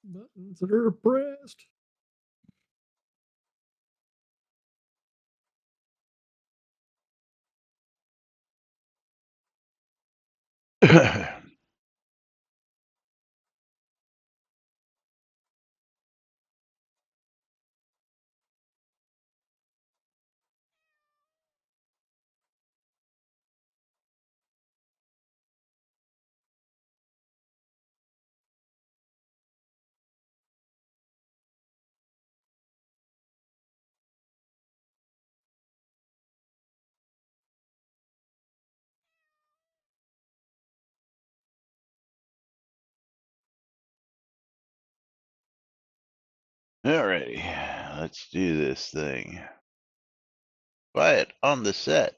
Buttons that are pressed. Alrighty, let's do this thing. Quiet on the set.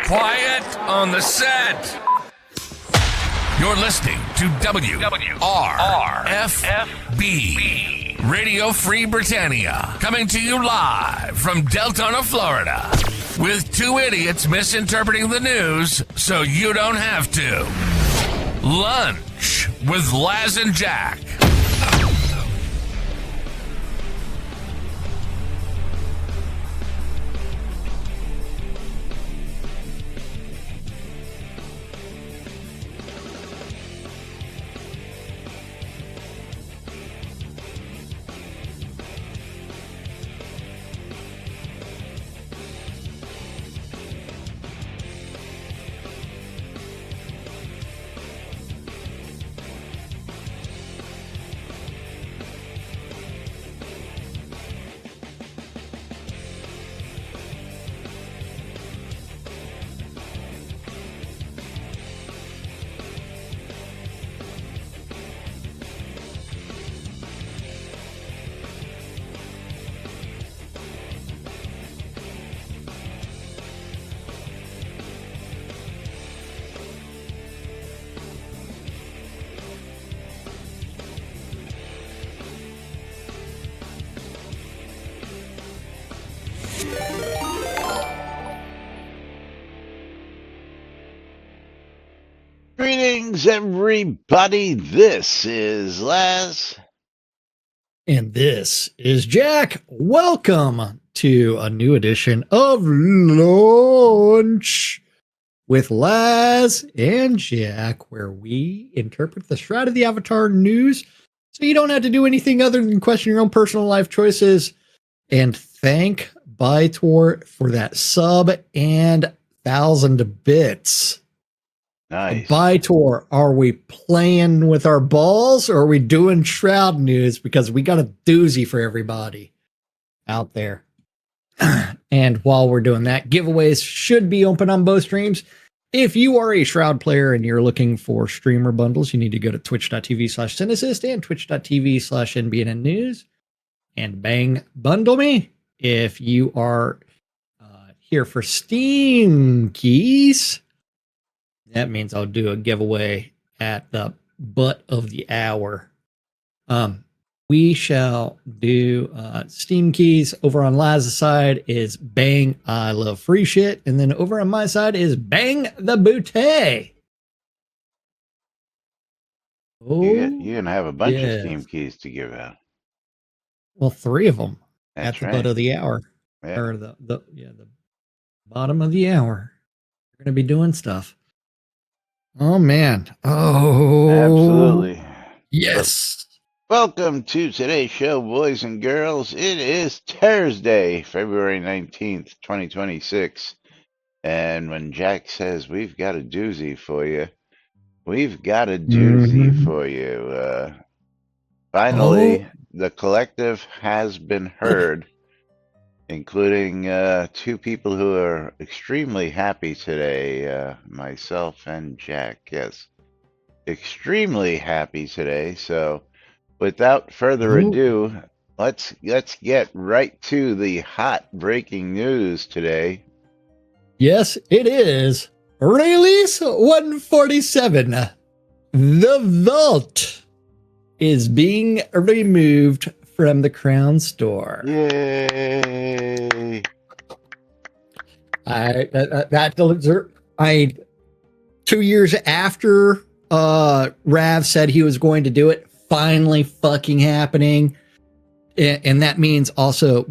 Quiet on the set. You're listening to WRFB Radio Free Britannia, coming to you live from Deltona, Florida, with two idiots misinterpreting the news so you don't have to. Lunch with Laz and Jack. Greetings, everybody. This is Laz. And this is Jack. Welcome to a new edition of Lunch with Laz and Jack, where we interpret the Shroud of the Avatar news so you don't have to do anything other than question your own personal life choices. And thank Bytor for that sub and 1,000 bits. Nice. Bytor, are we playing with our balls or are we doing Shroud news? Because we got a doozy for everybody out there. And while we're doing that, giveaways should be open on both streams. If you are a Shroud player and you're looking for streamer bundles, you need to go to twitch.tv/Cinesist and twitch.tv/NBNN News and bang, bundle me. If you are here for Steam keys, that means I'll do a giveaway at the butt of the hour. We shall do Steam keys. Over on Laz's side is Bang, I Love Free Shit. And then over on my side is Bang the Boutte. Oh, you're going to have a bunch of Steam keys to give out. Well, 3 of them. That's at the right. butt of the hour. Yeah. Or the bottom of the hour. We're going to be doing stuff. Oh, man. Oh. Absolutely. Yes. Welcome to today's show, boys and girls. It is Thursday, February 19th, 2026. And when Jack says we've got a doozy for you, we've got a doozy for you. Finally, the collective has been heard, including two people who are extremely happy today, myself and Jack. Yes, extremely happy today. So, without further ado, let's get right to the hot breaking news today. Yes, it is. Release 147. The Vault is being removed from the Crown Store. Yay! I 2 years after Rav said he was going to do it, finally fucking happening. And that means also,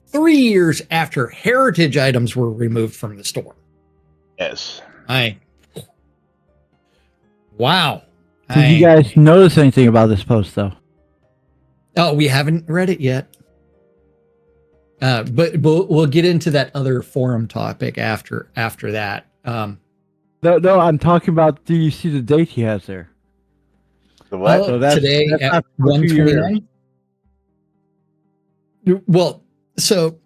3 years after heritage items were removed from the store. Yes. Wow. Did you guys notice anything about this post, though? Oh, we haven't read it yet. But we'll get into that other forum topic after that. No, I'm talking about, do you see the date he has there? The what? So today at 1:29. Well, so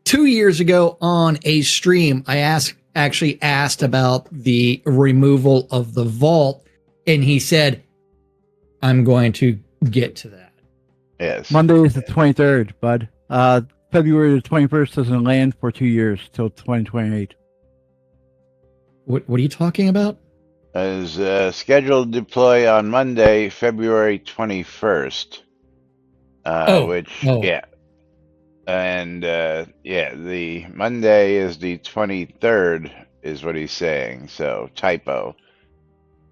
2 years ago on a stream, I actually asked about the removal of the vault, and he said, I'm going to get to that. Yes. Monday is the 23rd, bud. February the 21st doesn't land for 2 years till 2028. What are you talking about? Is scheduled to deploy on Monday, February 21st. Yeah. And the Monday is the 23rd, is what he's saying. So typo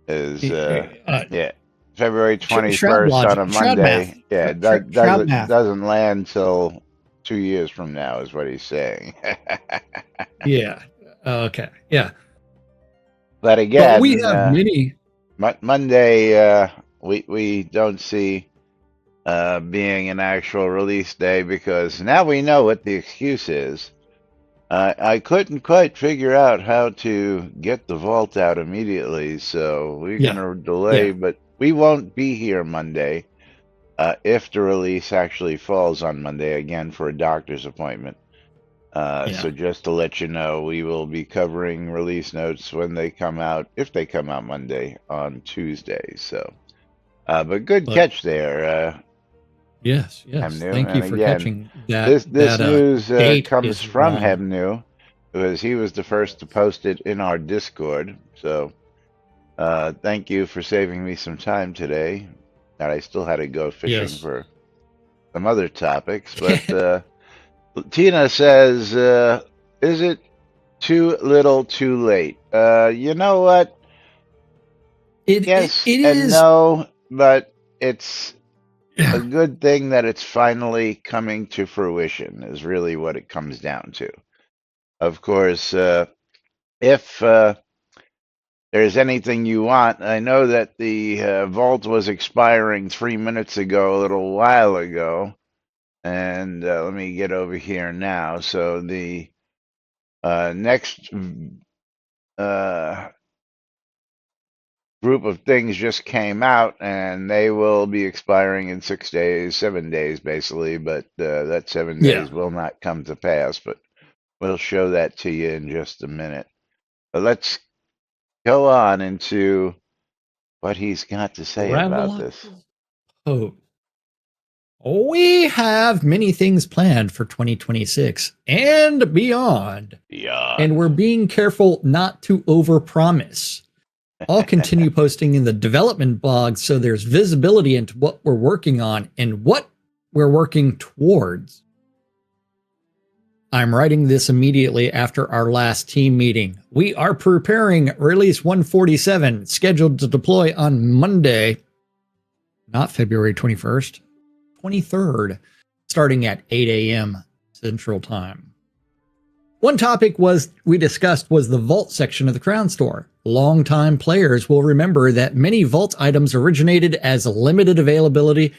is February 21st on a Monday. Yeah, doesn't land till 2 years from now, is what he's saying. Yeah. Okay. Yeah. But again, we have many. Monday, we don't see being an actual release day, because now we know what the excuse is. I couldn't quite figure out how to get the vault out immediately, so we're gonna delay. But we won't be here Monday if the release actually falls on Monday, again for a doctor's appointment. So just to let you know, we will be covering release notes when they come out, if they come out Monday, on Tuesday. So, but good catch there. Yes. Thank you for catching that. This news comes from Hemnu, because he was the first to post it in our Discord. So, thank you for saving me some time today. And I still had to go fishing for some other topics, but. Tina says, is it too little too late? You know what? Yes it and is. No, but it's a good thing that it's finally coming to fruition, is really what it comes down to. Of course, if there's anything you want, I know that the vault was expiring 3 minutes ago, a little while ago. And let me get over here now. So the next group of things just came out, and they will be expiring in 6 days, 7 days, basically. But that 7 days will not come to pass. But we'll show that to you in just a minute. But let's go on into what he's got to say about this. We have many things planned for 2026 and beyond. Yeah. And we're being careful not to overpromise. I'll continue posting in the development blog so there's visibility into what we're working on and what we're working towards. I'm writing this immediately after our last team meeting. We are preparing release 147, scheduled to deploy on Monday, not February 21st. 23rd, starting at 8 a.m. Central Time. One topic we discussed was the vault section of the Crown Store. longtime players will remember that many Vault items originated as limited availability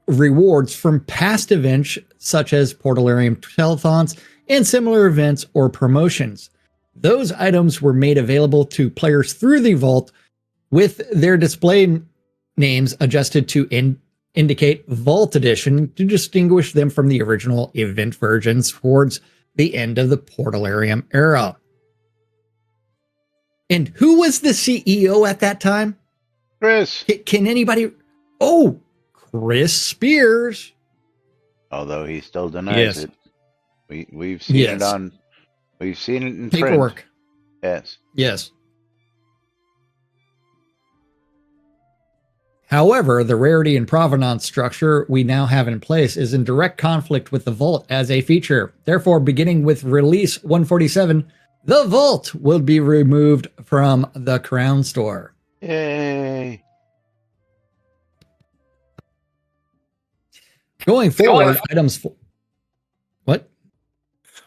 rewards from past events such as Portalarium telethons and similar events or promotions. Those items were made available to players through the Vault with their display names adjusted to indicate Vault Edition to distinguish them from the original event versions towards the end of the Portalarium era. And who was the CEO at that time? Chris. Can anybody? Oh, Chris Spears. Although he still denies it. We've seen it on. We've seen it in paperwork. Print. Yes. Yes. However, the rarity and provenance structure we now have in place is in direct conflict with the Vault as a feature. Therefore, beginning with release 147, the Vault will be removed from the Crown Store. Yay. Going forward, items... What?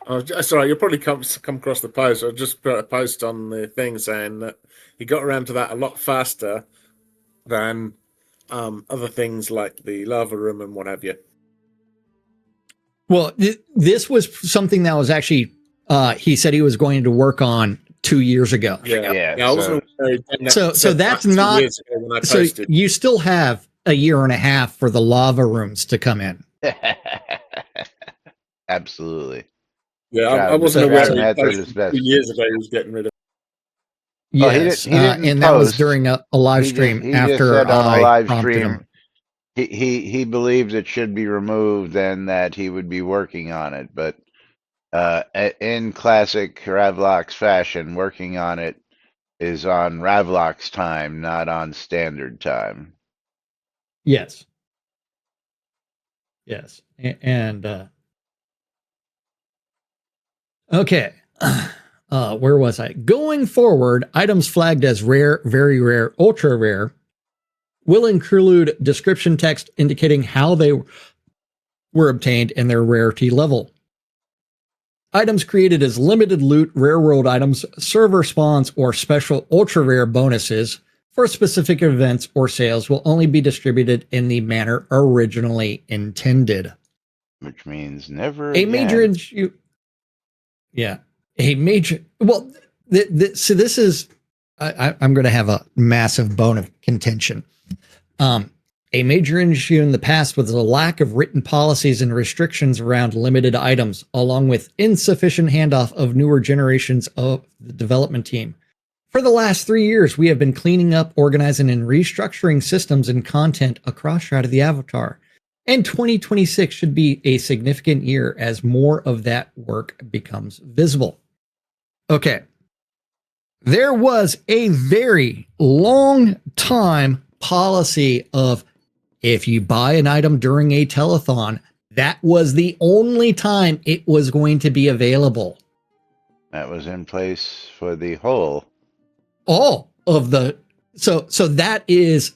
Oh, sorry, you'll probably come across the post. I just put a post on the thing saying that he got around to that a lot faster than other things like the lava room and what have you. Well, this was something that was actually he said he was going to work on 2 years ago. Yeah. I wasn't so that's not. So you still have a year and a half for the lava rooms to come in. Absolutely. Yeah, I wasn't aware that 2 years ago he was getting rid of. Yes, he didn't and that was during a live stream he after just said on a live stream. Him. He believes it should be removed and that he would be working on it, but in classic Ravlox fashion, working on it is on Ravlox time, not on standard time. Yes. Yes. And okay. Where was I? Going forward, items flagged as rare, very rare, ultra rare will include description text indicating how they were obtained and their rarity level. Items created as limited loot, rare world items, server spawns, or special ultra rare bonuses for specific events or sales will only be distributed in the manner originally intended. Which means never a again. Major issue. Yeah. A major, well, so this is, I'm going to have a massive bone of contention. A major issue in the past was the lack of written policies and restrictions around limited items, along with insufficient handoff of newer generations of the development team. For the last 3 years, we have been cleaning up, organizing, and restructuring systems and content across Shroud of the Avatar. And 2026 should be a significant year as more of that work becomes visible. Okay. There was a very long time policy of if you buy an item during a telethon, that was the only time it was going to be available. That was in place for the whole. All of the so that is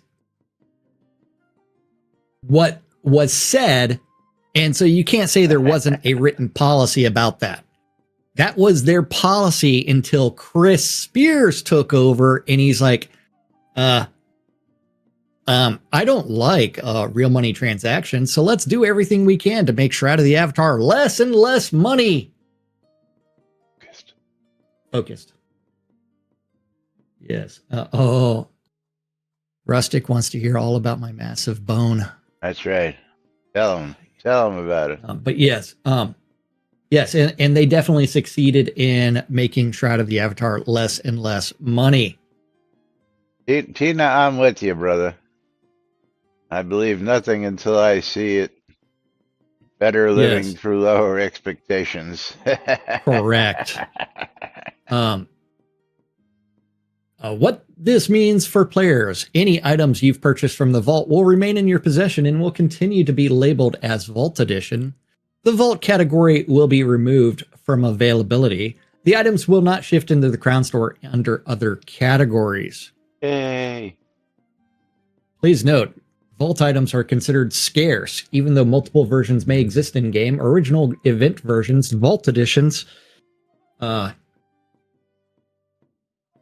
what was said, and so you can't say there wasn't a written policy about that. That was their policy until Chris Spears took over, and he's like, I don't like real money transactions, so let's do everything we can to make Shroud of the Avatar less and less money. Focused. Yes. Rustic wants to hear all about my massive bone. That's right. Tell him about it. But yes, yes, and they definitely succeeded in making Shroud of the Avatar less and less money. Tina, I'm with you, brother. I believe nothing until I see it. Better living through lower expectations. Correct. What this means for players, any items you've purchased from the Vault will remain in your possession and will continue to be labeled as Vault Edition. The Vault category will be removed from availability. The items will not shift into the Crown Store under other categories. Yay. Please note, Vault items are considered scarce, even though multiple versions may exist in-game. Original event versions, Vault editions,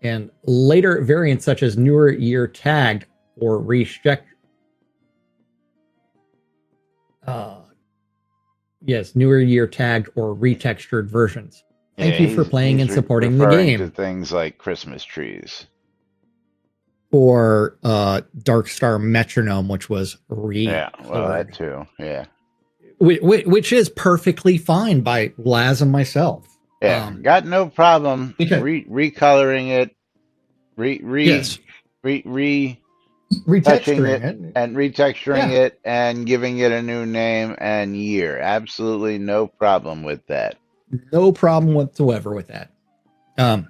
And later variants such as newer year tagged or newer year tagged or retextured versions. Thank you for playing and supporting the referring game. to things like Christmas trees. Or Dark Star Metronome, which was Yeah, well, that recolored, too. Yeah. which is perfectly fine by Laz and myself. Yeah, got no problem Okay. recoloring it, Yes. retouching Retexturing it, it. and retexturing Yeah. it, and giving it a new name and year. Absolutely no problem with that. No problem whatsoever with that. And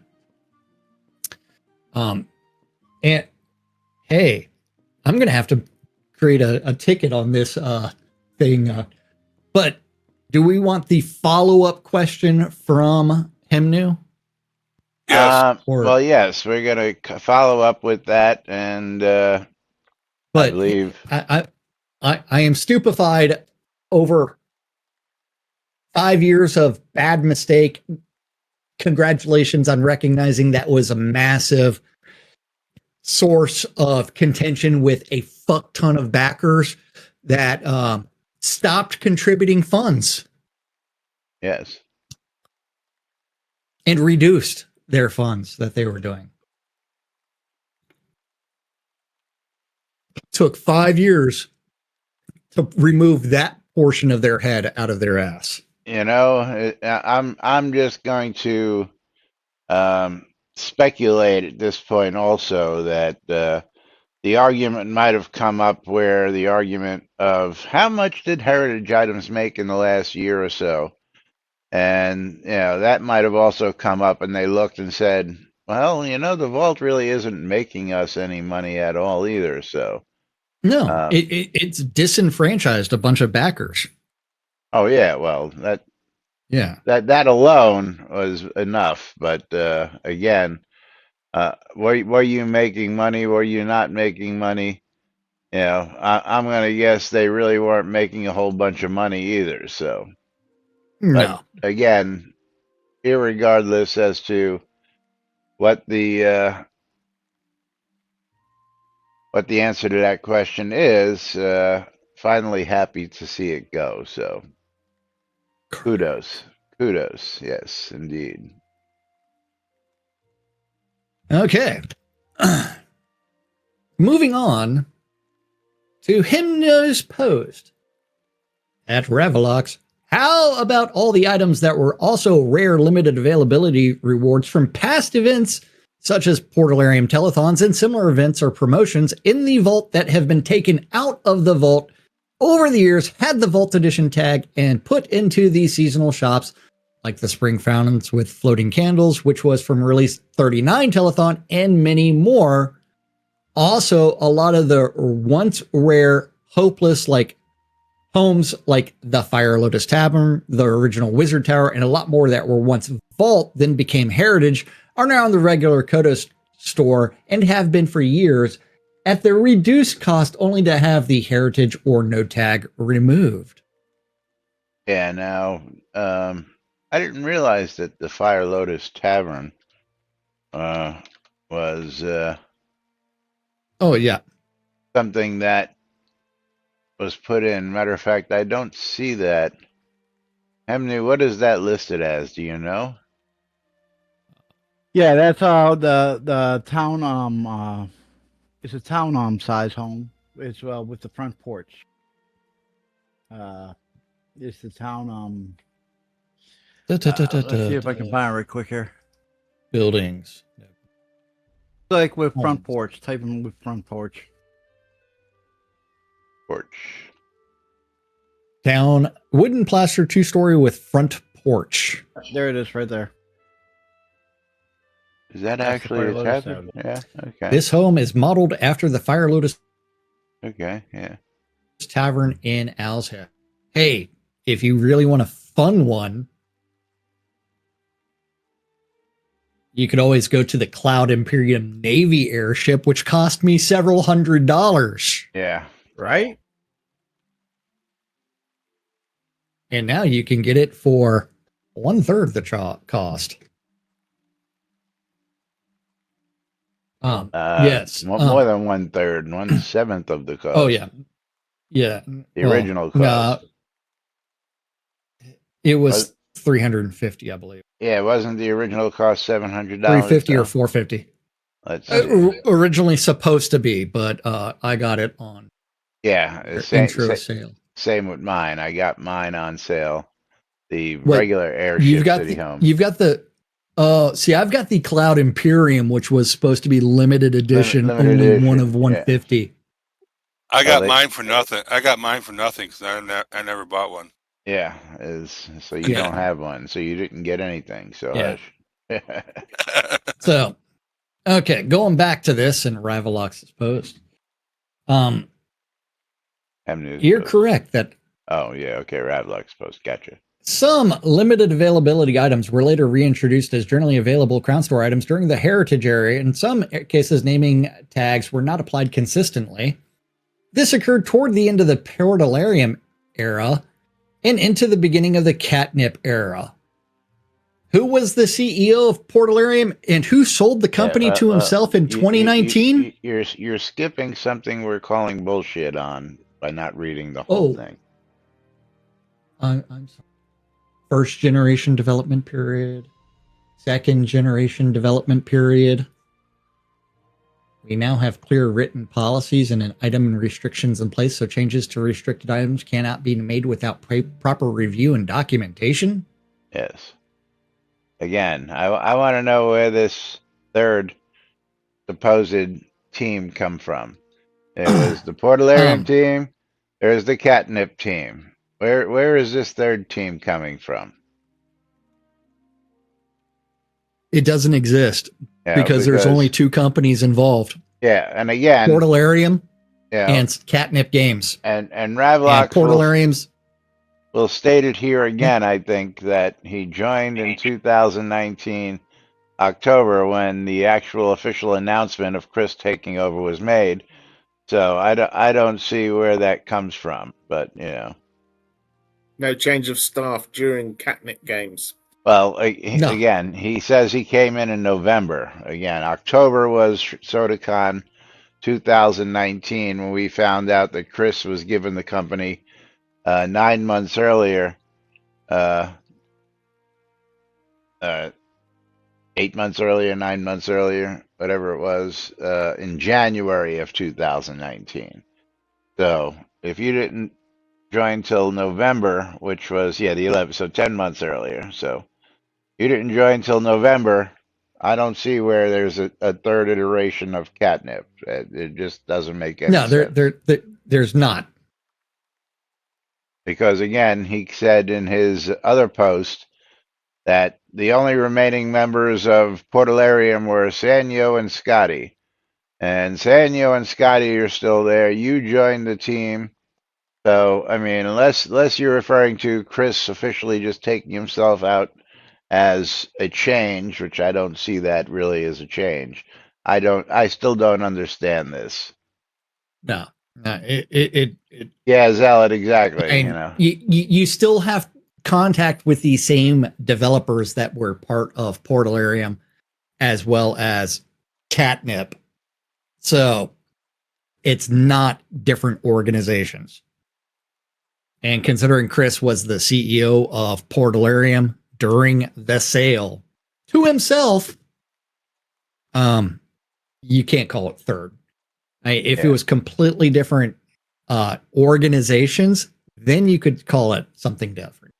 hey, I'm gonna have to create a ticket on this thing. But do we want the follow-up question from Hemnu? Yes. Well, yes, we're gonna follow up with that, and I But believe I am stupefied over 5 years of bad mistake. Congratulations on recognizing that was a massive source of contention with a fuck ton of backers that stopped contributing funds yes. and reduced their funds that they were doing. Took 5 years to remove that portion of their head out of their ass. You know, I'm just going to speculate at this point also that the argument might have come up where the argument of how much did heritage items make in the last year or so, and that might have also come up, and they looked and said, well, the vault really isn't making us any money at all either. So No, it's disenfranchised a bunch of backers. oh yeah, well that Yeah. that alone was enough. But again, were you making money? Were you not making money? I'm going to guess they really weren't making a whole bunch of money either. So, No. but again, irregardless as to what the answer to that question is, finally happy to see it go. So, kudos, yes, indeed. Okay. Moving on to Hymnos Post at Revelox. How about all the items that were also rare limited availability rewards from past events, such as Portalarium telethons and similar events or promotions in the vault that have been taken out of the vault over the years, had the Vault Edition tag, and put into the seasonal shops, like the Spring Fountains with floating candles, which was from release 39 telethon, and many more. Also, a lot of the once rare, hopeless, like homes like the Fire Lotus Tavern, the original Wizard Tower, and a lot more that were once Vault, then became Heritage, are now in the regular Kodos store and have been for years at the reduced cost, only to have the Heritage or no tag removed. Yeah, now, I didn't realize that the Fire Lotus Tavern was Oh, yeah. something that was put in. Matter of fact, I don't see that. Emily, what is that listed as? Do you know? Yeah, that's the town it's a town size home. It's with the front porch. It's the town let's see if I can find it right quick here. Buildings. Like with front porch. Type in with front porch. Porch. Town wooden plaster 2-story with front porch. There it is, right there. Is that That's actually the a Fire tavern? Lotus Yeah. Okay. This home is modeled after the Fire Lotus Okay. Yeah. Tavern in Owl's Head. Hey, if you really want a fun one, you could always go to the Cloud Imperium Navy airship, which cost me several $100s. Yeah. Right? And now you can get it for 1/3 the cost. Yes. More than 1/3, 1/7 of the cost. Oh yeah. Yeah. The original cost. It was 350, I believe. Yeah, wasn't the original cost $700? 350 or 450. Let's see. Originally supposed to be, but I got it on intro sale. Same with mine. I got mine on sale. The regular Airship City Home. You've got the see, I've got the Cloud Imperium, which was supposed to be limited edition, only edition. One of 150. Yeah. I got mine for nothing. I got mine for nothing because I never bought one. Yeah, so you don't have one, so you didn't get anything. So hush. So, okay, going back to this and Rivalox's post. You're correct that. Oh yeah, okay, Rivalox post, gotcha. Some limited availability items were later reintroduced as generally available Crown Store items during the Heritage era. In some cases, naming tags were not applied consistently. This occurred toward the end of the Portalarium era and into the beginning of the Catnip era. Who was the CEO of Portalarium and who sold the company to himself in 2019? You're skipping something we're calling bullshit on by not reading the whole thing. I'm sorry. First generation development period, second generation development period. We now have clear written policies and an item and restrictions in place, so changes to restricted items cannot be made without proper review and documentation. Yes. Again, I want to know where this third supposed team come from. There was the Portalarium team. There's the Catnip team. Where is this third team coming from? It doesn't exist because there's only two companies involved. Yeah, and again, Portalarium and Catnip Games. And Rivalox Portalarium's will state it here again, I think, that he joined in 2019 October when the actual official announcement of Chris taking over was made. So I don't see where that comes from, but no change of staff during Catnip Games. Well, again, he says he came in November. Again, October was SodaCon 2019 when we found out that Chris was given the company 9 months earlier, 8 months earlier, 9 months earlier, whatever it was, in January of 2019. So if you didn't join till November, which was, the 11th, so 10 months earlier. So you didn't join till November. I don't see where there's a third iteration of Catnip. It just doesn't make any sense. There's not. Because again, he said in his other post that the only remaining members of Portalarium were Sanyo and Scotty. And Sanyo and Scotty are still there. You joined the team. So, I mean, unless you're referring to Chris officially just taking himself out as a change, which I don't see that really as a change. I still don't understand this. No, yeah, Zealot, exactly. And you still have contact with the same developers that were part of Portalarium as well as Catnip. So it's not different organizations. And considering Chris was the CEO of Portalarium during the sale to himself, you can't call it third. If it was completely different organizations, then you could call it something different.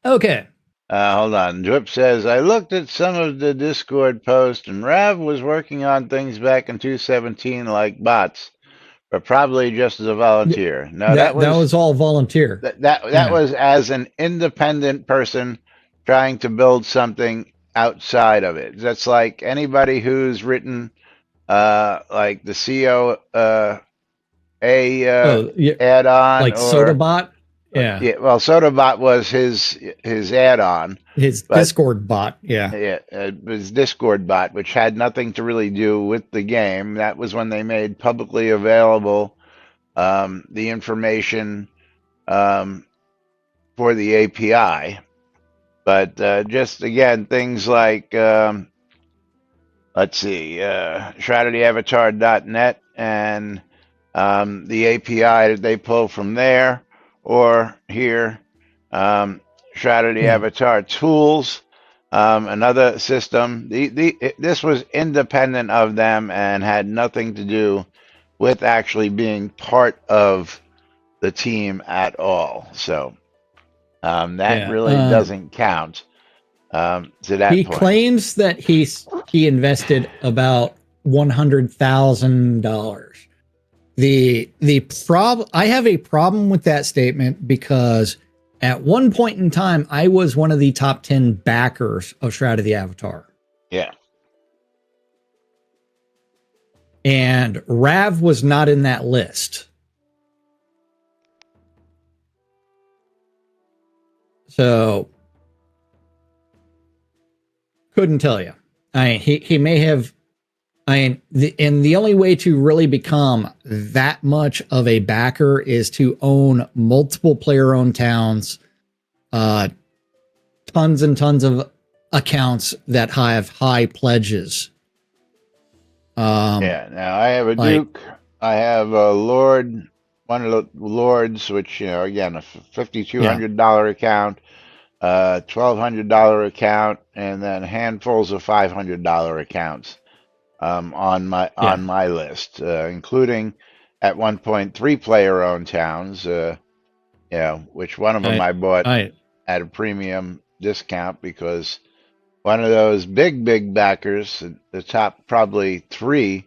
Okay. Hold on. Drip says, I looked at some of the Discord posts and Rav was working on things back in 2017 like bots, but probably just as a volunteer. No, that was all volunteer. That was as an independent person trying to build something outside of it. That's like anybody who's written like the COA add-on, like SodaBot. Yeah. Well, SodaBot was his add-on, his Discord bot. Yeah. His Discord bot, which had nothing to really do with the game. That was when they made publicly available the information for the API. But just again, things like let's see, shroudedtheavatar.net and the API that they pull from there, or here, Shroud of the Avatar Tools, another system. This was independent of them and had nothing to do with actually being part of the team at all. So that really doesn't count to that he point. claims that he invested about $100,000. I have a problem with that statement because at one point in time I was one of the top 10 backers of Shroud of the Avatar. Yeah. And Rav was not in that list. So couldn't tell you. He may have. And the only way to really become that much of a backer is to own multiple player-owned towns, tons and tons of accounts that have high pledges. Yeah. Now I have a Duke. I have a Lord. One of the Lords, which again, a $5,200 account, $1,200 account, and then handfuls of $500 accounts. On my list, including at one point 3 player-owned towns. Which one of them I bought at a premium discount because one of those big backers, the top probably 3,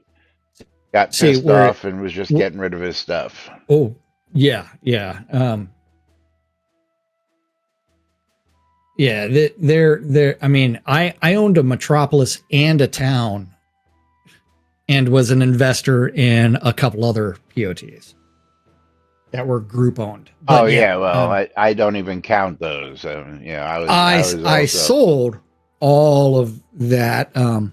got pissed off and was just getting rid of his stuff. Oh yeah. They're. I mean, I owned a metropolis and a town. And was an investor in a couple other POTs that were group owned. But I don't even count those. I sold all of that a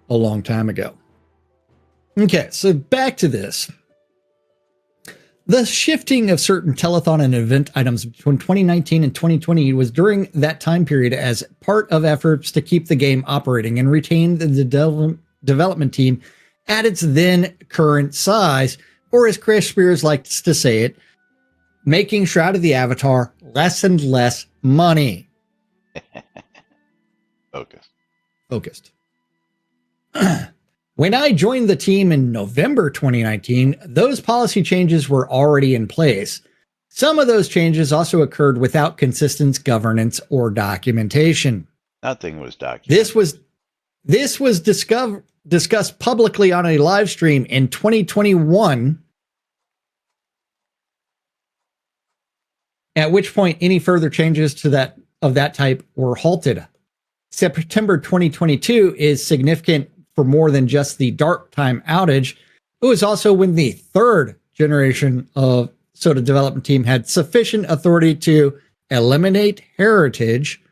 long time ago. Okay, so back to this. The shifting of certain telethon and event items between 2019 and 2020 was during that time period as part of efforts to keep the game operating and retain the development team at its then current size, or as Chris Spears likes to say it, making Shroud of the Avatar less and less money. Focused. When I joined the team in November 2019, those policy changes were already in place. Some of those changes also occurred without consistent governance or documentation. Nothing was documented. This was discussed publicly on a live stream in 2021, at which point any further changes to that type were halted. September 2022 is significant for more than just the dark time outage. It was also when the third generation of Soda development team had sufficient authority to eliminate heritage,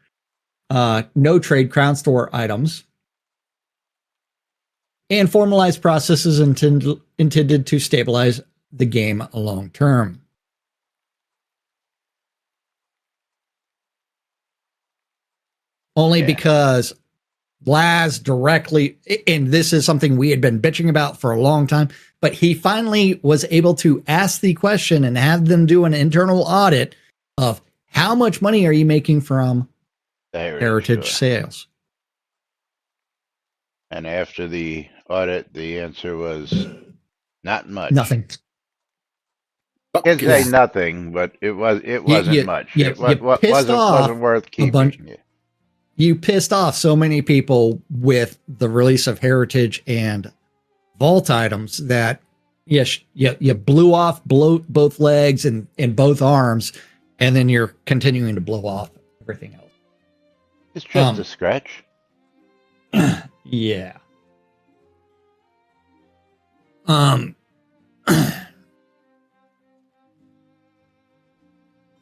no trade crown store items, and formalize processes intended to stabilize the game long term. Only because Laz directly, and this is something we had been bitching about for a long time, but he finally was able to ask the question and have them do an internal audit of how much money are you making from heritage sales? And after the audit, the answer was not much. Nothing. I can't say nothing, but it wasn't much. It wasn't worth keeping. You pissed off so many people with the release of heritage and vault items that you blew off both legs and both arms, and then you're continuing to blow off everything else. It's just a scratch. Yeah.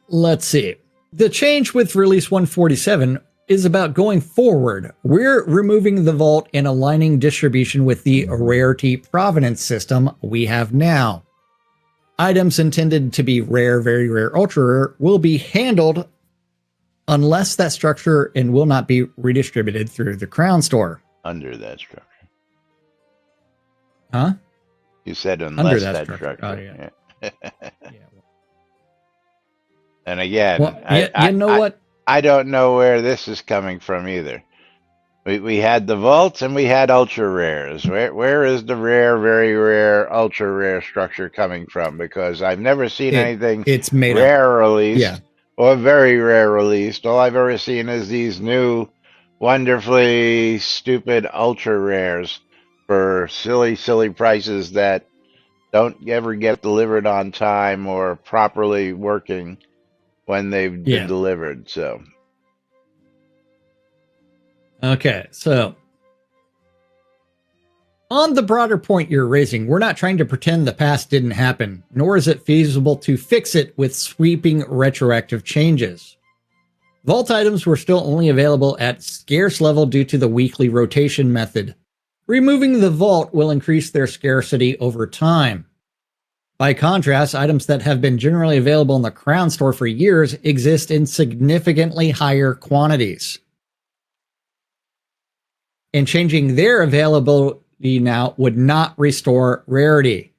Let's see. The change with release 147 is about going forward. We're removing the vault and aligning distribution with the rarity provenance system we have now. Items intended to be rare, very rare, ultra rare will be handled unless that structure and will not be redistributed through the Crown Store. Under that structure. Huh? You said Under unless that that structure. structure. Oh, Yeah. Yeah. And again, Well, you know what? I don't know where this is coming from either. We had the vaults and we had ultra rares. Where is the rare, very rare, ultra rare structure coming from? Because I've never seen anything It's made up. rare released Yeah. or very rare released. All I've ever seen is these new, wonderfully stupid ultra rares for silly, silly prices that don't ever get delivered on time or properly working when they've been delivered. So, okay, so on the broader point you're raising, we're not trying to pretend the past didn't happen, nor is it feasible to fix it with sweeping retroactive changes. Vault items were still only available at scarce level due to the weekly rotation method. Removing the vault will increase their scarcity over time. By contrast, items that have been generally available in the Crown Store for years exist in significantly higher quantities. And changing their availability now would not restore rarity.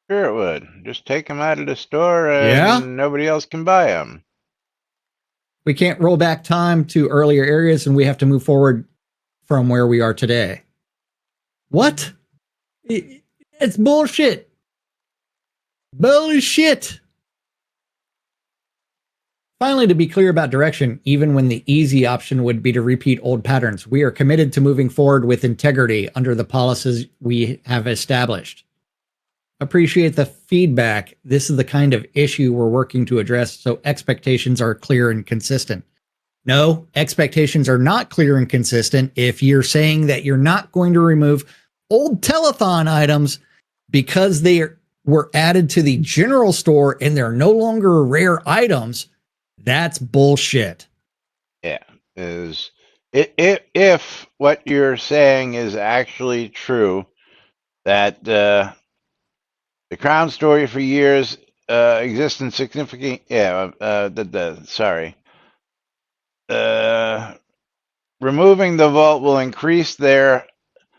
sure it would. Just take them out of the store and nobody else can buy them. We can't roll back time to earlier areas, and we have to move forward from where we are today. What? It's bullshit. Bullshit. Finally, to be clear about direction, even when the easy option would be to repeat old patterns, we are committed to moving forward with integrity under the policies we have established. Appreciate the feedback. This is the kind of issue we're working to address, so expectations are clear and consistent. No, expectations are not clear and consistent if you're saying that you're not going to remove old telethon items because they were added to the general store and they're no longer rare items. That's bullshit. Yeah. If what you're saying is actually true, that the Crown Story for years exists in significant removing the vault will increase their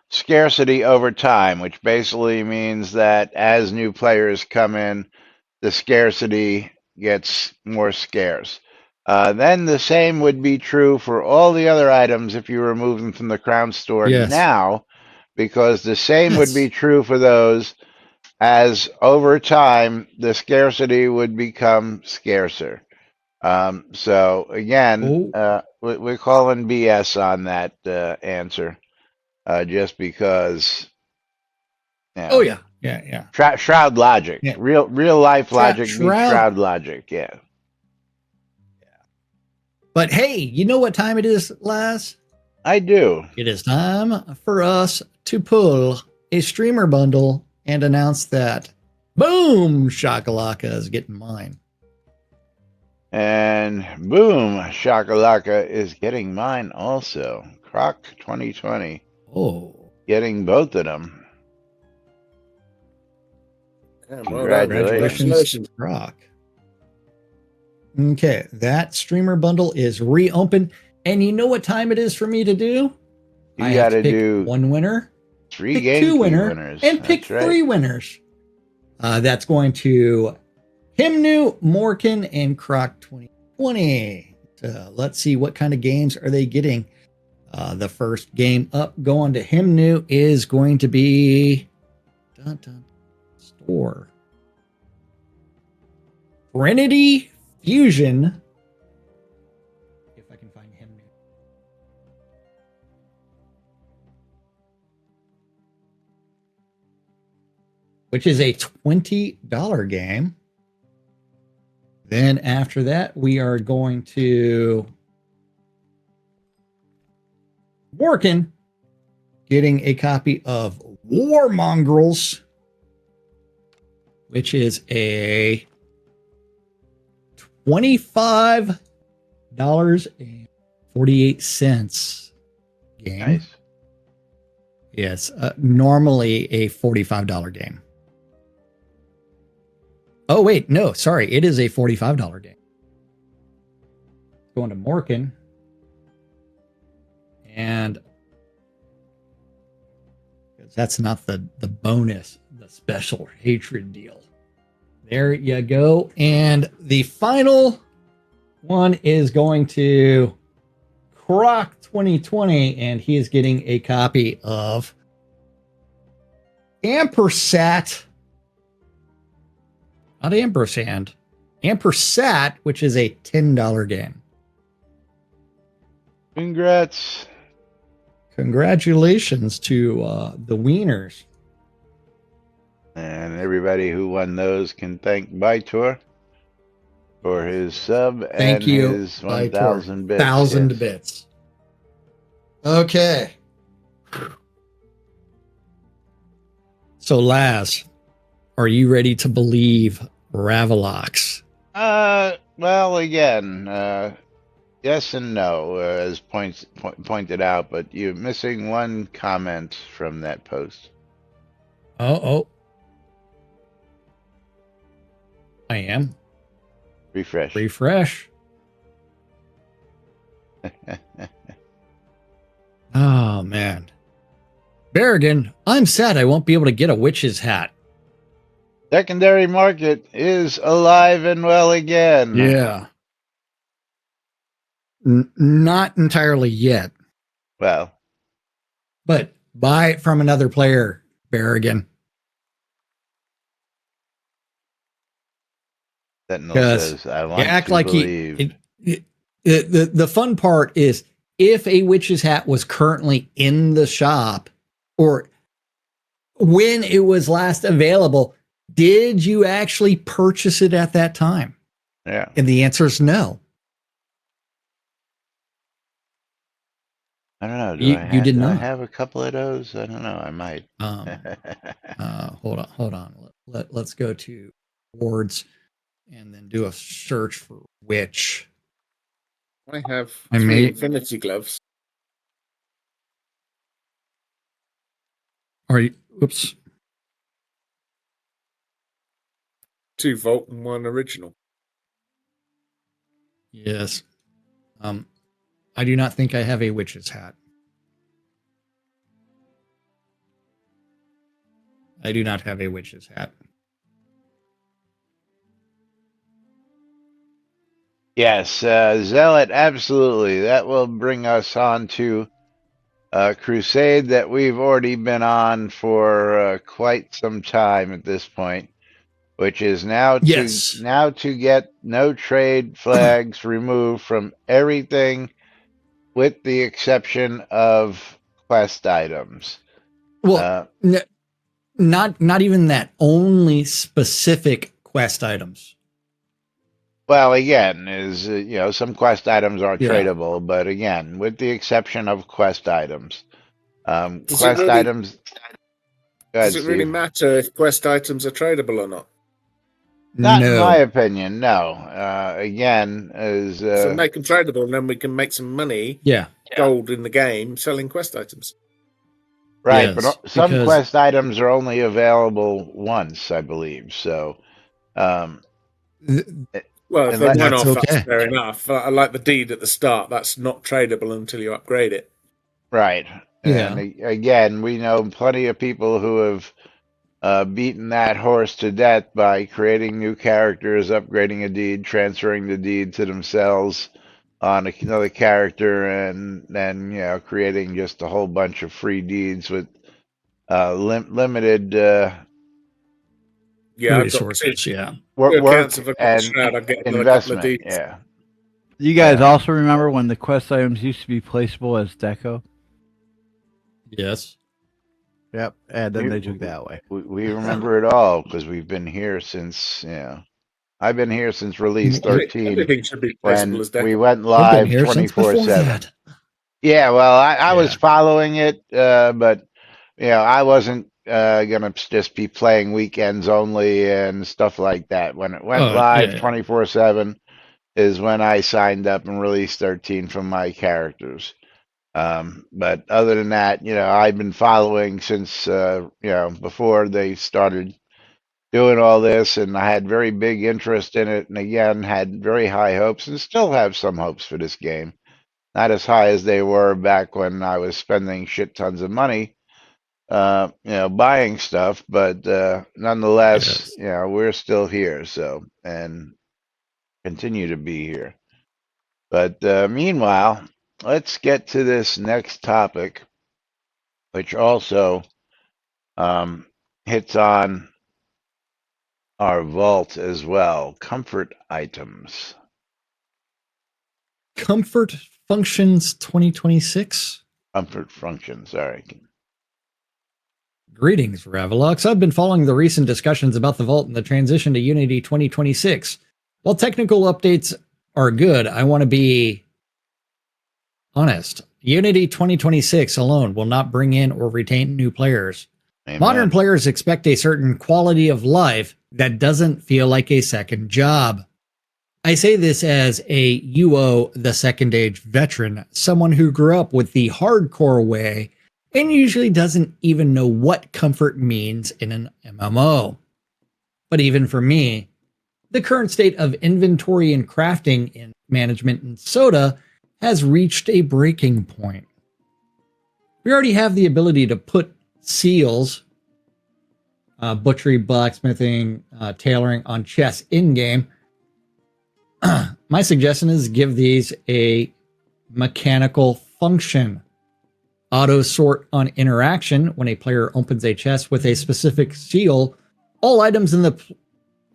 scarcity over time, which basically means that as new players come in, the scarcity gets more scarce. Then the same would be true for all the other items if you remove them from the Crown Store now, because the same would be true for those as over time the scarcity would become scarcer. So again, we're calling BS on that answer, just because. Yeah. Yeah. Shroud logic, real life logic meets Shroud logic. Yeah. But hey, you know what time it is, Laz? I do. It is time for us to pull a streamer bundle and announce that, boom, Shakalaka is getting mine. And boom, Shakalaka is getting mine also. Croc 2020. Oh. Getting both of them. Yeah, Congratulations, Croc. Okay, that streamer bundle is reopened. And you know what time it is for me to do? You got to do one winner, pick two winners, and pick three winners. That's going to Himnu, Morkin, and Croc 2020. Let's see what kind of games are they getting. The first game up going to Himnu is going to be Store. Trinity Fusion. If I can find Himnu. Which is a $20 game. Then after that, we are going to Morkin, getting a copy of War Mongrels, which is a $25.48 game. Nice. Yes, normally a $45 game. Oh, wait, no, sorry. It is a $45 game. going to Morkin. And that's not the bonus, the special hatred deal. There you go. And the final one is going to Croc 2020, and he is getting a copy of Ampersat, not Ampersand, Ampersat, which is a $10 game. Congrats. Congratulations to the Wieners. And everybody who won those can thank Bytor for his sub and Thank you, his 1,000 bits. 1,000 yes. bits. Okay. So, Laz, are you ready to believe Ravalox? Well, again, yes and no, as pointed out, but you're missing one comment from that post. Oh. I am. Refresh. Oh, man. Berrigan, I'm sad I won't be able to get a witch's hat. Secondary market is alive and well again. Yeah. Not entirely yet, Well, but buy it from another player, Berrigan. Sentinel Because says, I you want act to like believe. the fun part is if a witch's hat was currently in the shop or when it was last available, did you actually purchase it at that time? Yeah. And the answer is no. I don't know. You did do I not. have a couple of those? I don't know. I might. Hold on. Let's go to awards and then do a search for witch. I have I three may- Infinity gloves. Are you? Oops. 2 Vault and 1 original. Yes. I do not think I have a witch's hat. I do not have a witch's hat. Yes, Zealot, absolutely. That will bring us on to a crusade that we've already been on for quite some time at this point, which is now to get no trade flags removed from everything with the exception of quest items. Well, not even that. Only specific quest items. Well, again, is some quest items are Yeah. tradable, but again, with the exception of quest items, Does quest it really- items. Go ahead, Does it really Steve. matter if quest items are tradable or not? Not in my No. opinion. No. Again, is So make them tradable, and then we can make some money, Yeah. gold in the game, selling quest items. right, Yes, but some because- quest items are only available once, I believe. So, Well, if And they that's one off, okay. that's fair enough. I like the deed at the start. That's not tradable until you upgrade it. right. Yeah. And again, we know plenty of people who have beaten that horse to death by creating new characters, upgrading a deed, transferring the deed to themselves on another character, and then creating just a whole bunch of free deeds with limited Yeah, I've got resources. two Yeah. work accounts of a and Shroud. I get another couple of investment. deeds. Yeah, You guys Yeah. also remember when the quest items used to be placeable as deco? Yes. Yep, and then We- they took that away. we remember it all because we've been here since I've been here since release 13 Everything should be when placeable as we deck. went I've live been here since before 24/7. that. Yeah, well, I was Yeah. following it, but I wasn't gonna just be playing weekends only and stuff like that. When it went Oh, live yeah. 24/7 is when I signed up and released 13 from my characters. But other than that, I've been following since before they started doing all this, and I had very big interest in it, and again had very high hopes, and still have some hopes for this game. Not as high as they were back when I was spending shit tons of money, buying stuff, but nonetheless, Yes. we're still here, so, and continue to be here. But meanwhile, let's get to this next topic, which also hits on our vault as well. Comfort items. Comfort Functions 2026. Comfort functions, sorry. Greetings, Ravelux. I've been following the recent discussions about the Vault and the transition to Unity 2026. While technical updates are good, I want to be honest. Unity 2026 alone will not bring in or retain new players. Amen. Modern players expect a certain quality of life that doesn't feel like a second job. I say this as a UO, the second age veteran, someone who grew up with the hardcore way and usually doesn't even know what comfort means in an MMO. But even for me, the current state of inventory and crafting in management and Soda has reached a breaking point. We already have the ability to put seals, butchery, blacksmithing, tailoring on chests in-game. My suggestion is give these a mechanical function. Auto sort on interaction. When a player opens a chest with a specific seal, all items in the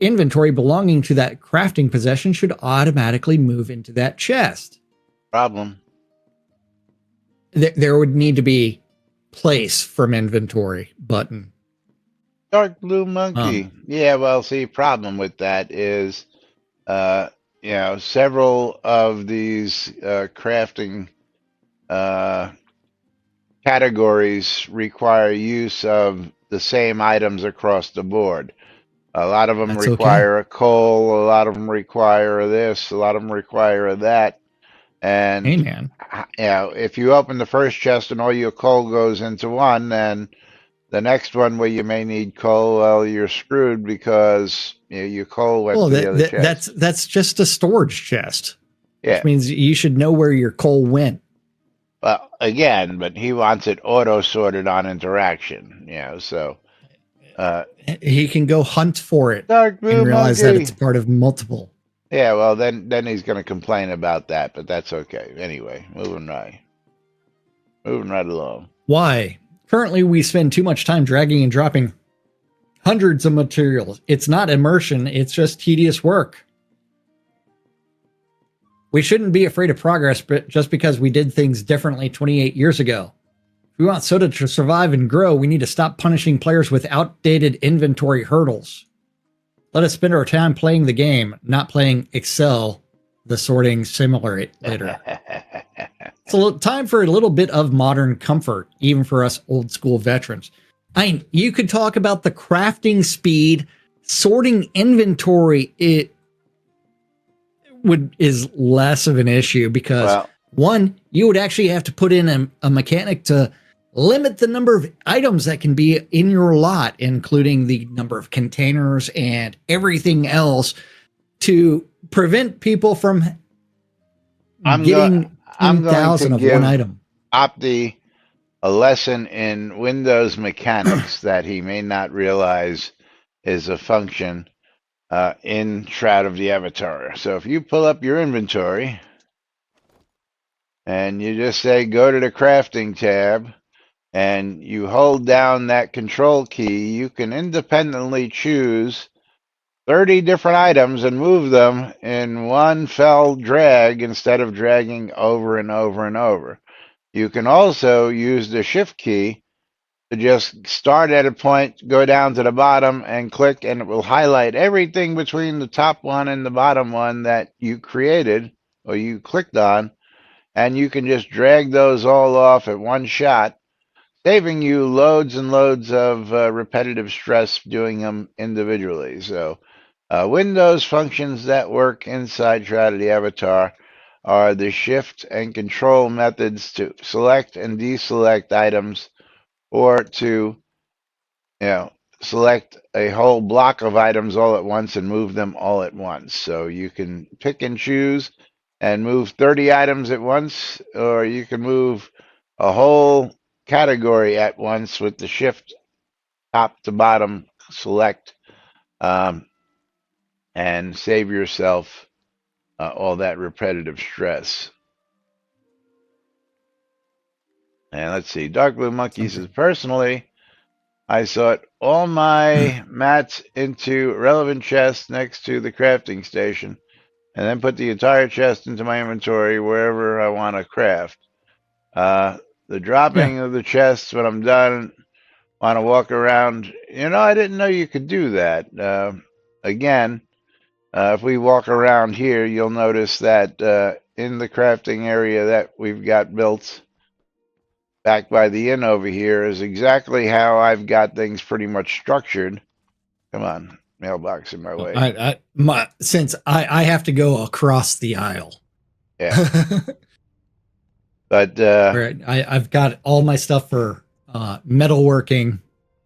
inventory belonging to that crafting possession should automatically move into that chest. Problem. There would need to be place from inventory button. Dark blue monkey. Yeah, well, see, problem with that is, several of these crafting categories require use of the same items across the board. A lot of them That's require a coal, a lot of them require this, a lot of them require that. And Hey, man. if you open the first chest and all your coal goes into one, then the next one where you may need coal, well, you're screwed because your coal went to the other chest. That's just a storage chest. Yeah. Which means you should know where your coal went. Well, again, but he wants it auto sorted on interaction, so he can go hunt for it Dark blue and realize monkey. that it's part of multiple. Yeah, well, then he's going to complain about that, but that's okay. Anyway, moving right along. Why? Currently, we spend too much time dragging and dropping hundreds of materials. It's not immersion, it's just tedious work. We shouldn't be afraid of progress, but just because we did things differently 28 years ago. If we want Soda to survive and grow, we need to stop punishing players with outdated inventory hurdles. Let us spend our time playing the game, not playing Excel, the sorting simulator. It's time for a little bit of modern comfort, even for us old school veterans. You could talk about the crafting speed, sorting inventory. It is less of an issue because one, you would actually have to put in a mechanic to limit the number of items that can be in your lot, including the number of containers and everything else, to prevent people from getting 10,000 of one item. Opti a lesson in Windows mechanics that he may not realize is a function in Shroud of the Avatar. So if you pull up your inventory and you just say go to the crafting tab and you hold down that control key, you can independently choose 30 different items and move them in one fell drag instead of dragging over and over and over. You can also use the shift key to just start at a point, go down to the bottom and click, and it will highlight everything between the top one and the bottom one that you created or you clicked on, and you can just drag those all off at one shot, saving you loads and loads of repetitive stress doing them individually. So Windows functions that work inside Shroud of the Avatar are the shift and control methods to select and deselect items, or to select a whole block of items all at once and move them all at once. So you can pick and choose and move 30 items at once, or you can move a whole category at once with the shift top to bottom select, and save yourself all that repetitive stress. And let's see, Dark Blue Monkey says, personally, I sort all my mats into relevant chests next to the crafting station, and then put the entire chest into my inventory wherever I want to craft. The dropping of the chests when I'm done, want to walk around. I didn't know you could do that. Again, if we walk around here, you'll notice that in the crafting area that we've got built back by the inn over here is exactly how I've got things pretty much structured. Come on, mailbox in my way. Since I have to go across the aisle. Yeah. But I've got all my stuff for metalworking,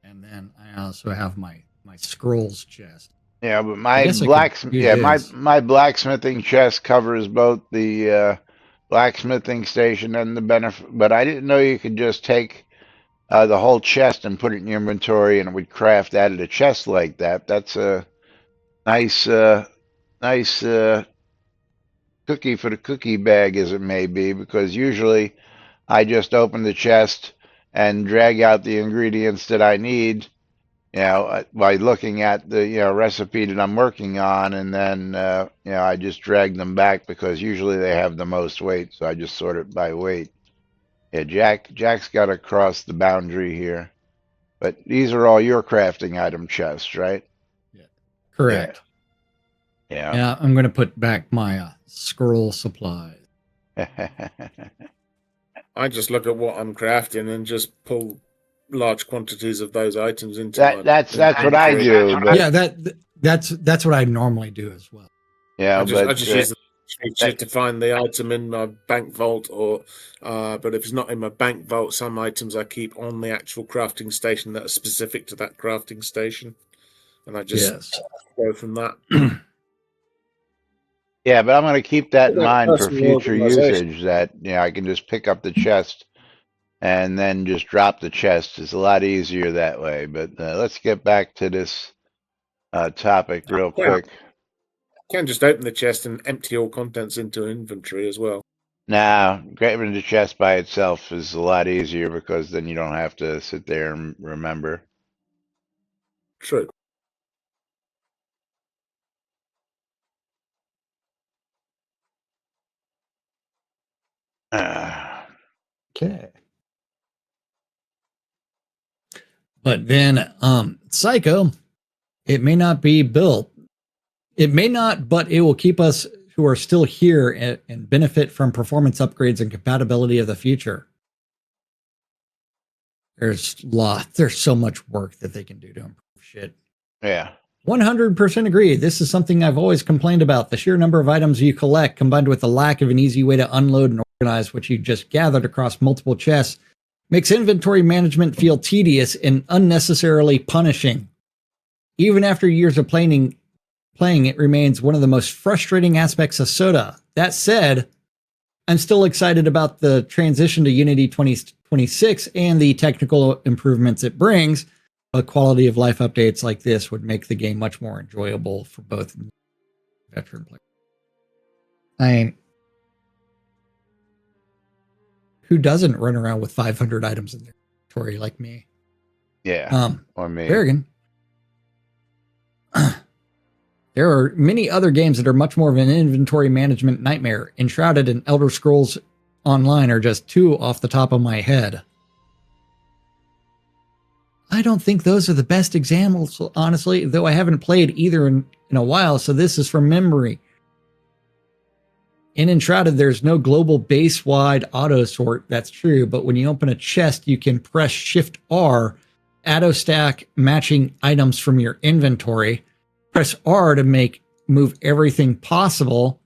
and then I also have my scrolls chest. Yeah, but my blacksmithing chest covers both the blacksmithing station and the benefit. But I didn't know you could just take the whole chest and put it in your inventory, and it would craft out of the chest like that. That's a nice cookie for the cookie bag, as it may be, because usually I just open the chest and drag out the ingredients that I need, by looking at the recipe that I'm working on, and then I just drag them back because usually they have the most weight, so I just sort it by weight. Yeah, Jack's got to cross the boundary here, but these are all your crafting item chests, right? Yeah, correct. Yeah. I'm going to put back my scroll supplies. I just look at what I'm crafting and just pull large quantities of those items into that's what I do. But, yeah, that's what I normally do as well. Yeah, I just use the sheet to find the item in my bank vault, but if it's not in my bank vault, some items I keep on the actual crafting station that are specific to that crafting station, and I just go from that. Yeah, but I'm going to keep that in mind for future usage, that I can just pick up the chest and then just drop the chest. It's a lot easier that way. But let's get back to this topic real quick. You can just open the chest and empty all contents into inventory as well. Now, grabbing the chest by itself is a lot easier because then you don't have to sit there and remember. True. Okay. But then, Psycho, it may not be built. It may not, but it will keep us who are still here and benefit from performance upgrades and compatibility of the future. There's so much work that they can do to improve shit. Yeah. 100% agree. This is something I've always complained about. The sheer number of items you collect, combined with the lack of an easy way to unload and organize what you just gathered across multiple chests, makes inventory management feel tedious and unnecessarily punishing. Even after years of playing, it remains one of the most frustrating aspects of Soda. That said, I'm still excited about the transition to Unity 2026 and the technical improvements it brings. But quality of life updates like this would make the game much more enjoyable for both veteran players. I mean, who doesn't run around with 500 items in their inventory like me? Yeah, or me. Berrigan. There are many other games that are much more of an inventory management nightmare. Enshrouded and Elder Scrolls Online are just two off the top of my head. I don't think those are the best examples, honestly, though I haven't played either in a while, so this is from memory. In Enshrouded, there's no global base-wide auto sort, that's true, but when you open a chest, you can press Shift-R, auto-stack matching items from your inventory, press R to move everything possible,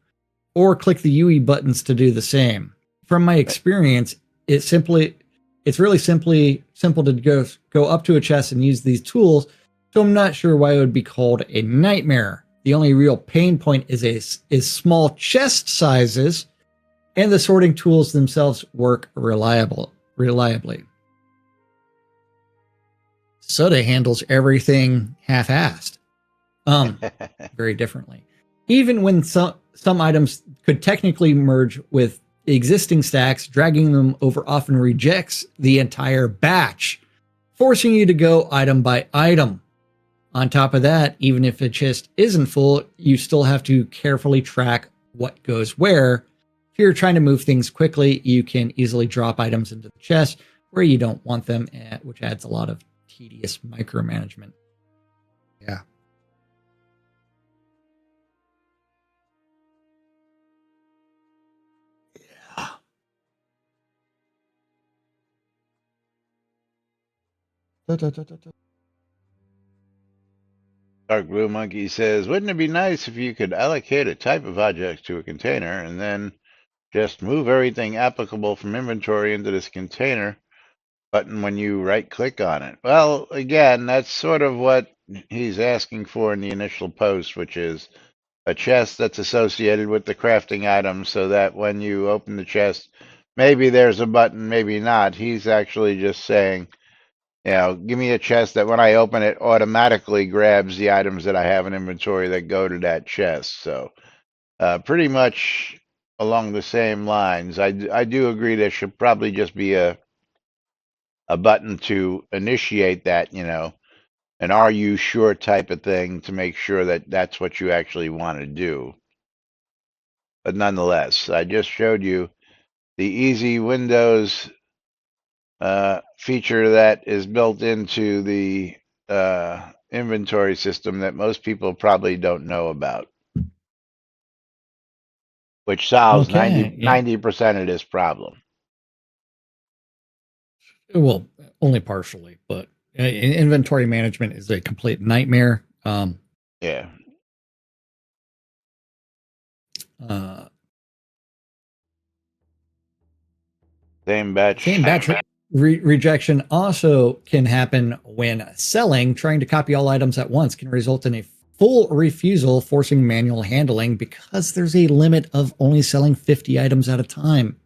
or click the UE buttons to do the same. From my experience, it's really simple to go up to a chest and use these tools, So I'm not sure why it would be called a nightmare. The only real pain point is small chest sizes, and the sorting tools themselves work reliably. Soda handles everything half-assed, very differently. Even when some items could technically merge with existing stacks, dragging them over often rejects the entire batch, forcing you to go item by item. On top of that, even if a chest isn't full, you still have to carefully track what goes where. If you're trying to move things quickly, you can easily drop items into the chest where you don't want them, which adds a lot of tedious micromanagement. Yeah. Dark Blue Monkey says, wouldn't it be nice if you could allocate a type of object to a container and then just move everything applicable from inventory into this container button when you right-click on it? Well, again, that's sort of what he's asking for in the initial post, which is a chest that's associated with the crafting item so that when you open the chest, maybe there's a button, maybe not. He's actually just saying, give me a chest that when I open it automatically grabs the items that I have in inventory that go to that chest. So pretty much along the same lines. I do agree there should probably just be a button to initiate that, an are you sure type of thing to make sure that that's what you actually want to do. But nonetheless, I just showed you the easy Windows feature that is built into the inventory system that most people probably don't know about, which solves 90% of this problem. Well, only partially, but inventory management is a complete nightmare. Yeah. Same batch. Rejection also can happen when selling. Trying to copy all items at once can result in a full refusal, forcing manual handling because there's a limit of only selling 50 items at a time,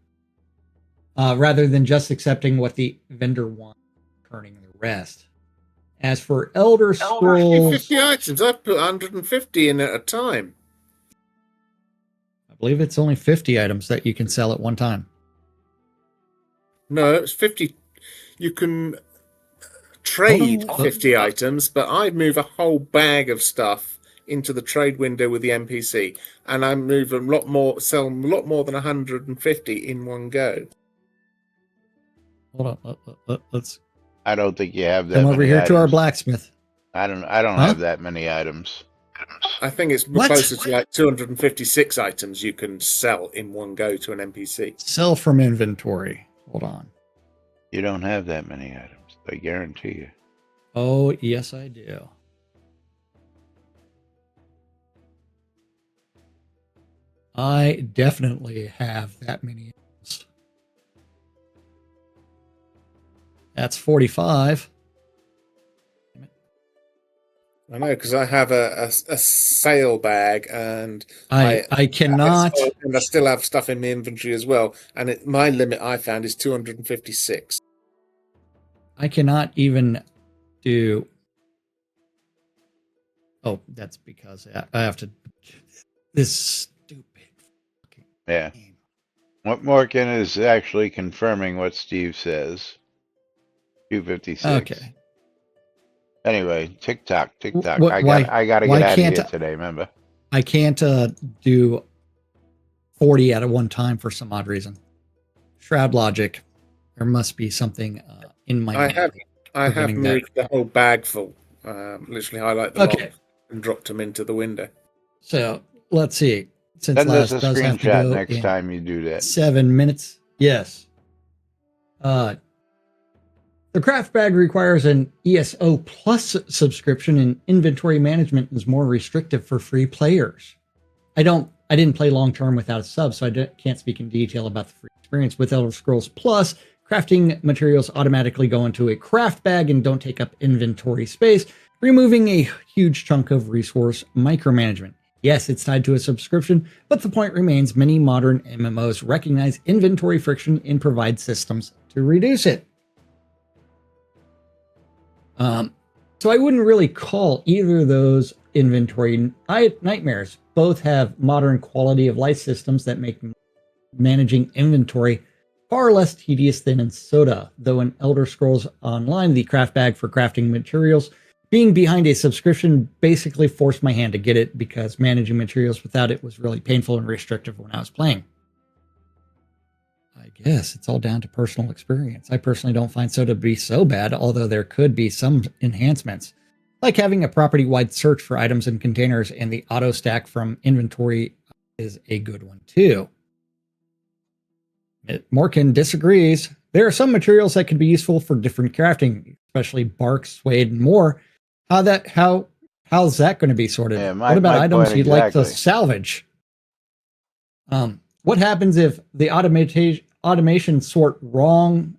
rather than just accepting what the vendor wants, turning the rest. As for Elder Scrolls... 50 items? I put 150 in at a time. I believe it's only 50 items that you can sell at one time. No, it's 50. You can trade 50 items, but I'd move a whole bag of stuff into the trade window with the NPC, and I move sell a lot more than 150 in one go. Hold on, let's. I don't think you have that. Come over many here items. To our blacksmith. I don't have that many items. I think it's closer to like 256 items you can sell in one go to an NPC. Sell from inventory. Hold on. You don't have that many items, I guarantee you. Oh, yes, I do. I definitely have that many items. That's 45. I know, because I have a sale bag, and I cannot. And I still have stuff in my inventory as well. And my limit I found is 256. I cannot even do. Oh, that's because I have to. This stupid fucking game. What Morgan is actually confirming what Steve says. 256. Okay. Anyway, TikTok. I gotta get out of here today, remember? I can't do 40 at one time for some odd reason. Shroud logic. There must be something in my I have moved the whole bag full. Literally highlight the lot and dropped them into the window. So let's see. Since Send us a screenshot next time you do that. 7 minutes. Yes. The craft bag requires an ESO Plus subscription, and inventory management is more restrictive for free players. I didn't play long term without a sub, so I can't speak in detail about the free experience. With Elder Scrolls Plus, crafting materials automatically go into a craft bag and don't take up inventory space, removing a huge chunk of resource micromanagement. Yes, it's tied to a subscription, but the point remains many modern MMOs recognize inventory friction and provide systems to reduce it. So I wouldn't really call either of those inventory nightmares. Both have modern quality of life systems that make managing inventory far less tedious than in Soda, though in Elder Scrolls Online, the craft bag for crafting materials being behind a subscription basically forced my hand to get it because managing materials without it was really painful and restrictive when I was playing. I guess it's all down to personal experience. I personally don't find Soda to be so bad, although there could be some enhancements, like having a property-wide search for items and containers, and the auto stack from inventory is a good one too. Morkin disagrees. There are some materials that could be useful for different crafting, especially bark, suede, and more. How's that going to be sorted? Yeah, what about items you'd like to exactly. salvage? What happens if the automation sorts wrong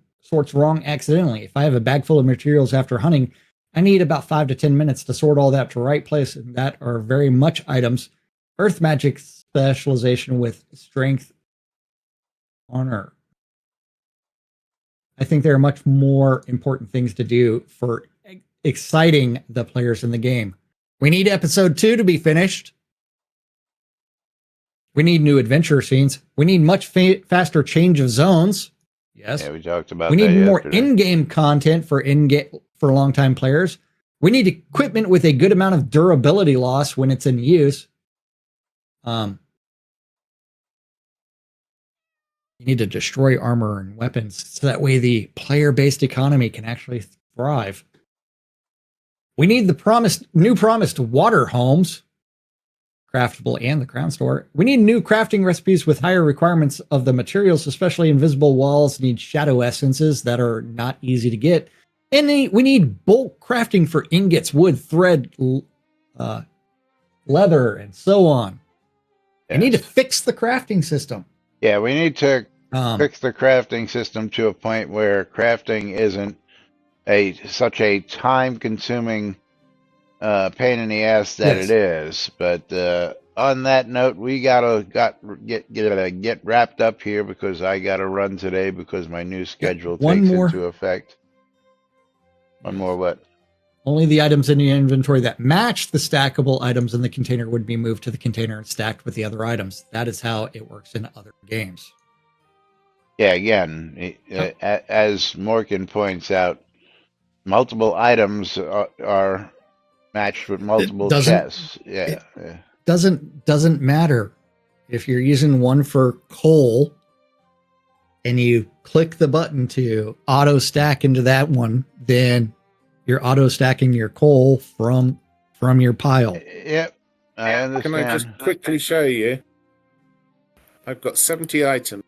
accidentally? If I have a bag full of materials after hunting, I need about 5 to 10 minutes to sort all that to the right place, and that are very much items. Earth magic specialization with strength, honor. I think there are much more important things to do for exciting the players in the game. We need episode 2 to be finished. We need new adventure scenes. We need much faster change of zones. Yes. Yeah, we talked about we that need more yesterday. in-game content for long-time players. We need equipment with a good amount of durability loss when it's in use. You need to destroy armor and weapons so that way the player-based economy can actually thrive. We need the new promised water homes, craftable and the crown store. We need new crafting recipes with higher requirements of the materials, especially invisible walls need shadow essences that are not easy to get. And we need bulk crafting for ingots, wood, thread, leather, and so on. Yes. I need to fix the crafting system. Yeah, we need to fix the crafting system to a point where crafting isn't such a time-consuming pain in the ass that Yes. it is. But on that note, we gotta get wrapped up here because I gotta run today because my new schedule takes into effect. One more what? Only the items in the inventory that match the stackable items in the container would be moved to the container and stacked with the other items. That is how it works in other games. Yeah, again, as Morgan points out, multiple items are matched with multiple chests. Yeah. It doesn't matter if you're using one for coal and you click the button to auto stack into that one, then you're auto stacking your coal from your pile. Yep. I understand. Can I just quickly show you? I've got 70 items.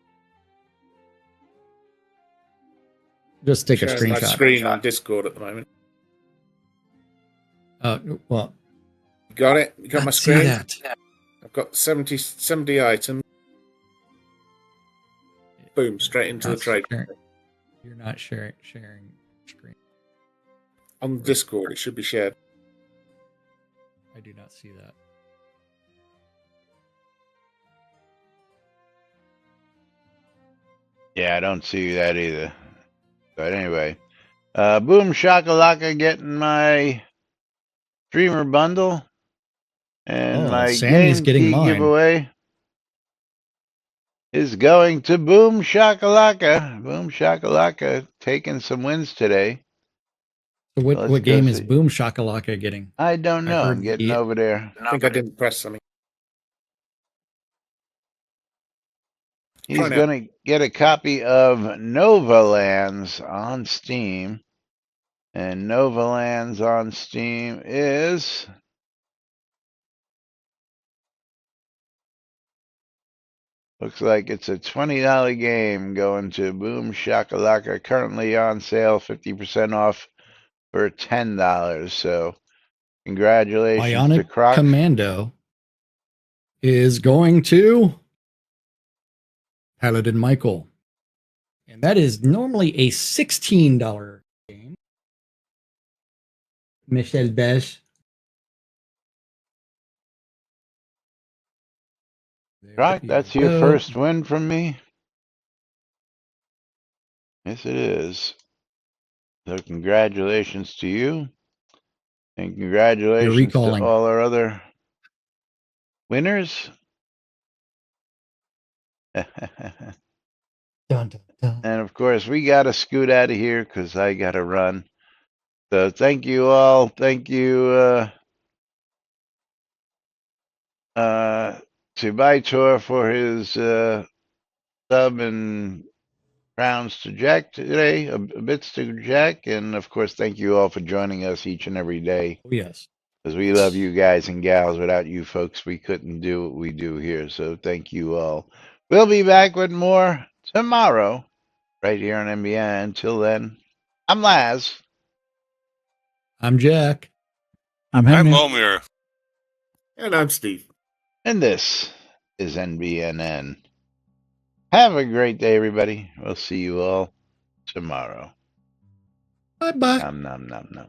Just take a Sharing my screenshot. screen on Discord at the moment. Well, You got it? You got my see screen? that. I've got 70 items. Boom, straight into the trade. You're not sharing screen. On Discord, it should be shared. I do not see that. Yeah, I don't see that either. But anyway, Boom Shakalaka getting my streamer bundle and my Sammy's game getting key mine. giveaway is going to Boom Shakalaka. Boom Shakalaka taking some wins today. So what game is Boom Shakalaka getting? I don't know. I'm getting over there. I think I didn't press something. He's going to get a copy of Nova Lands on Steam. And Nova Lands on Steam is... Looks like it's a $20 game going to Boom Shakalaka. Currently on sale, 50% off for $10. So congratulations to Bionic Croc. Commando is going to Paladin Michael. And that is normally a $16 game. Michelle Beige. Rock, that's your first win from me? Yes, it is. So congratulations to you. And congratulations to recalling. all our other winners. Dun, dun, dun. And of course, we got to scoot out of here because I got to run. So thank you all. Thank you to Vitor for his sub and crowns to Jack today, bits to Jack. And of course, thank you all for joining us each and every day. Oh, yes. Because we love you guys and gals. Without you folks, we couldn't do what we do here. So thank you all. We'll be back with more tomorrow, right here on NBN. Until then, I'm Laz. I'm Jack. I'm I'm Henry. Momir. And I'm Steve. And this is NBNN. Have a great day, everybody. We'll see you all tomorrow. Bye-bye. Nom, nom, nom, nom.